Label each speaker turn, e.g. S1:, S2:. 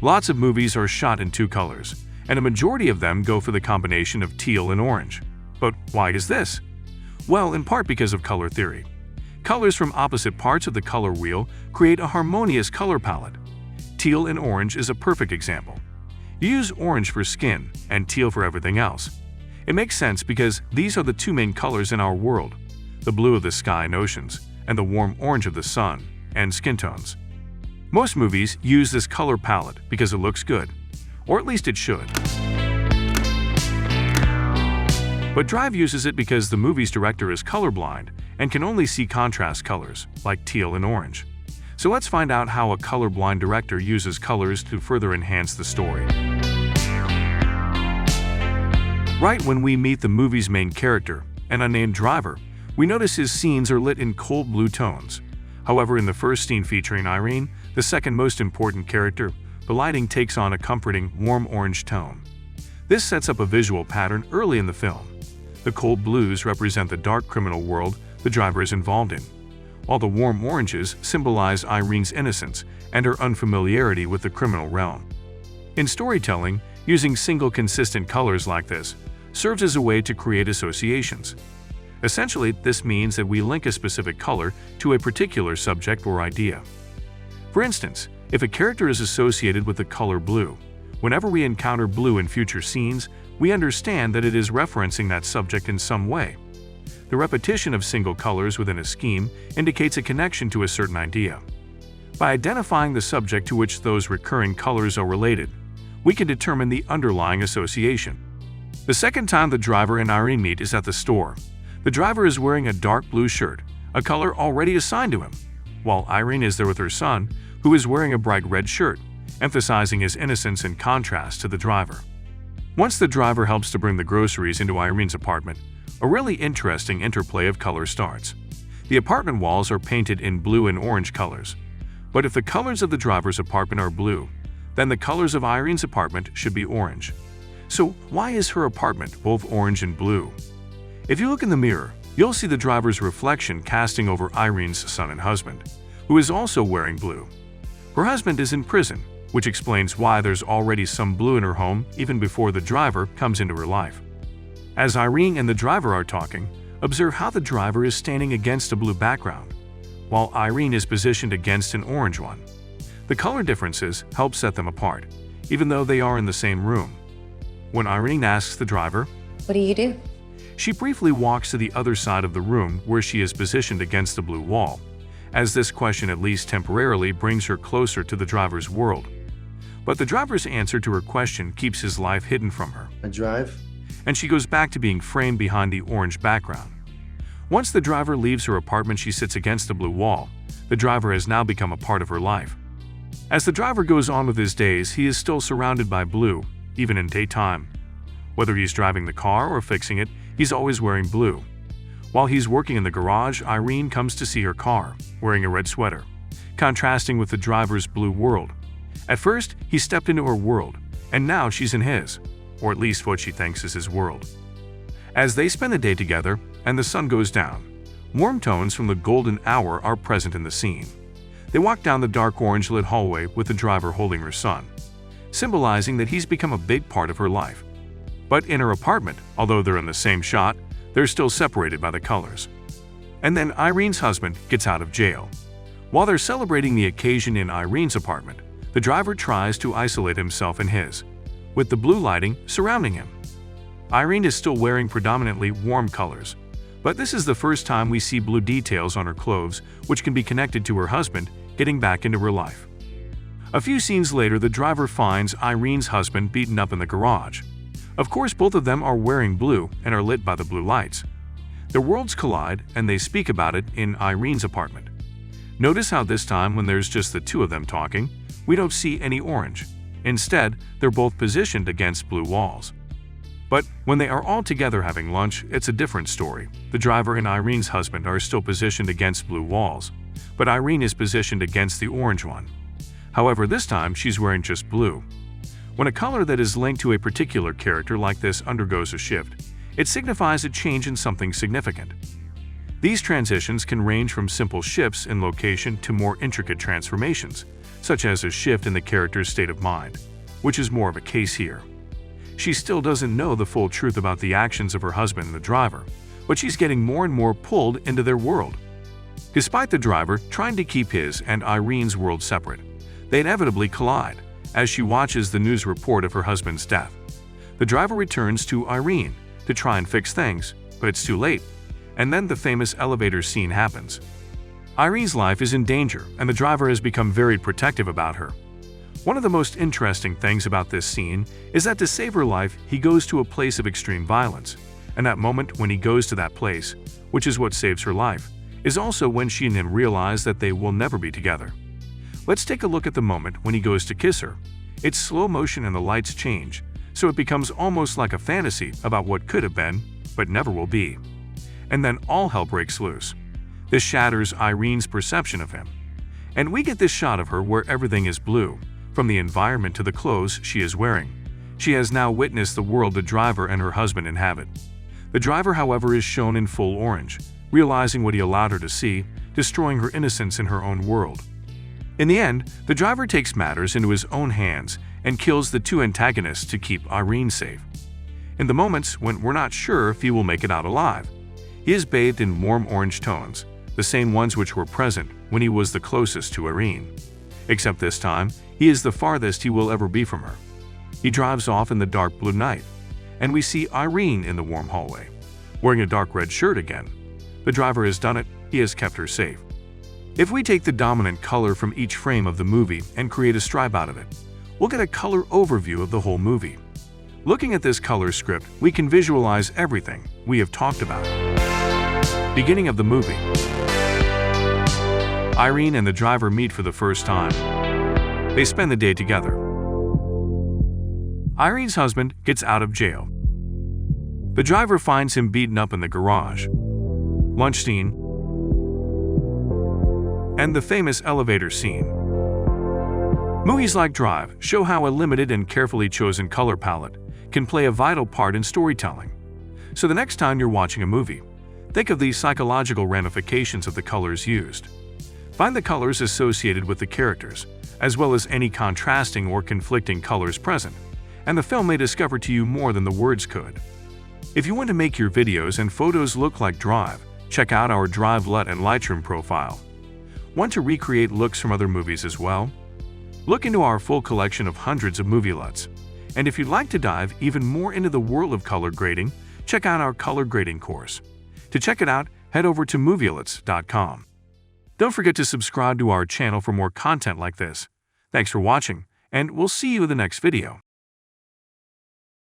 S1: Lots of movies are shot in two colors, and a majority of them go for the combination of teal and orange. But why is this? Well, in part because of color theory. Colors from opposite parts of the color wheel create a harmonious color palette. Teal and orange is a perfect example. You use orange for skin and teal for everything else. It makes sense because these are the two main colors in our world, the blue of the sky and oceans, and the warm orange of the sun and skin tones. Most movies use this color palette because it looks good, or at least it should. But Drive uses it because the movie's director is colorblind and can only see contrast colors, like teal and orange. So let's find out how a colorblind director uses colors to further enhance the story. Right when we meet the movie's main character, an unnamed driver, we notice his scenes are lit in cold blue tones. However, in the first scene featuring Irene, the second most important character, the lighting takes on a comforting, warm orange tone. This sets up a visual pattern early in the film. The cold blues represent the dark criminal world the driver is involved in, while the warm oranges symbolize Irene's innocence and her unfamiliarity with the criminal realm. In storytelling, using single consistent colors like this serves as a way to create associations. Essentially, this means that we link a specific color to a particular subject or idea. For instance, if a character is associated with the color blue, whenever we encounter blue in future scenes, we understand that it is referencing that subject in some way. The repetition of single colors within a scheme indicates a connection to a certain idea. By identifying the subject to which those recurring colors are related, we can determine the underlying association. The second time the driver and Irene meet is at the store. The driver is wearing a dark blue shirt, a color already assigned to him, while Irene is there with her son, who is wearing a bright red shirt, emphasizing his innocence in contrast to the driver. Once the driver helps to bring the groceries into Irene's apartment, a really interesting interplay of color starts. The apartment walls are painted in blue and orange colors. But if the colors of the driver's apartment are blue, then the colors of Irene's apartment should be orange. So why is her apartment both orange and blue? If you look in the mirror, you'll see the driver's reflection casting over Irene's son and husband, who is also wearing blue. Her husband is in prison, which explains why there's already some blue in her home even before the driver comes into her life. As Irene and the driver are talking, observe how the driver is standing against a blue background, while Irene is positioned against an orange one. The color differences help set them apart, even though they are in the same room. When Irene asks the driver,
S2: "What do you do?"
S1: she briefly walks to the other side of the room where she is positioned against the blue wall, as this question at least temporarily brings her closer to the driver's world. But the driver's answer to her question keeps his life hidden from her.
S3: I drive.
S1: And she goes back to being framed behind the orange background. Once the driver leaves her apartment, she sits against the blue wall. The driver has now become a part of her life. As the driver goes on with his days, he is still surrounded by blue, even in daytime. Whether he's driving the car or fixing it, he's always wearing blue. While he's working in the garage, Irene comes to see her car, wearing a red sweater, contrasting with the driver's blue world. At first, he stepped into her world, and now she's in his, or at least what she thinks is his world. As they spend the day together and the sun goes down, warm tones from the golden hour are present in the scene. They walk down the dark orange-lit hallway with the driver holding her son, symbolizing that he's become a big part of her life. But in her apartment, although they're in the same shot, they're still separated by the colors. And then Irene's husband gets out of jail. While they're celebrating the occasion in Irene's apartment, the driver tries to isolate himself in his, with the blue lighting surrounding him. Irene is still wearing predominantly warm colors, but this is the first time we see blue details on her clothes, which can be connected to her husband getting back into her life. A few scenes later, the driver finds Irene's husband beaten up in the garage. Of course, both of them are wearing blue and are lit by the blue lights. Their worlds collide, and they speak about it in Irene's apartment. Notice how this time, when there's just the two of them talking, we don't see any orange. Instead, they're both positioned against blue walls. But when they are all together having lunch, it's a different story. The driver and Irene's husband are still positioned against blue walls, but Irene is positioned against the orange one. However, this time she's wearing just blue. When a color that is linked to a particular character like this undergoes a shift, it signifies a change in something significant. These transitions can range from simple shifts in location to more intricate transformations, such as a shift in the character's state of mind, which is more of a case here. She still doesn't know the full truth about the actions of her husband, the driver, but she's getting more and more pulled into their world. Despite the driver trying to keep his and Irene's world separate, they inevitably collide as she watches the news report of her husband's death. The driver returns to Irene to try and fix things, but it's too late, and then the famous elevator scene happens. Irene's life is in danger, and the driver has become very protective about her. One of the most interesting things about this scene is that to save her life, he goes to a place of extreme violence, and that moment when he goes to that place, which is what saves her life, is also when she and him realize that they will never be together. Let's take a look at the moment when he goes to kiss her. It's slow motion and the lights change, so it becomes almost like a fantasy about what could have been, but never will be. And then all hell breaks loose. This shatters Irene's perception of him. And we get this shot of her where everything is blue, from the environment to the clothes she is wearing. She has now witnessed the world the driver and her husband inhabit. The driver, however, is shown in full orange, realizing what he allowed her to see, destroying her innocence in her own world. In the end, the driver takes matters into his own hands and kills the two antagonists to keep Irene safe. In the moments when we're not sure if he will make it out alive, he is bathed in warm orange tones, the same ones which were present when he was the closest to Irene. Except this time, he is the farthest he will ever be from her. He drives off in the dark blue night, and we see Irene in the warm hallway, wearing a dark red shirt again. The driver has done it, he has kept her safe. If we take the dominant color from each frame of the movie and create a stripe out of it, we'll get a color overview of the whole movie. Looking at this color script, we can visualize everything we have talked about. Beginning of the movie. Irene and the driver meet for the first time. They spend the day together. Irene's husband gets out of jail. The driver finds him beaten up in the garage. Lunch scene, and the famous elevator scene. Movies like Drive show how a limited and carefully chosen color palette can play a vital part in storytelling. So the next time you're watching a movie, think of the psychological ramifications of the colors used. Find the colors associated with the characters, as well as any contrasting or conflicting colors present, and the film may discover to you more than the words could. If you want to make your videos and photos look like Drive, check out our Drive LUT and Lightroom profile. Want to recreate looks from other movies as well? Look into our full collection of hundreds of movie LUTs. And if you'd like to dive even more into the world of color grading, check out our color grading course. To check it out, head over to movielets.com. Don't forget to subscribe to our channel for more content like this. Thanks for watching, and we'll see you in the next video.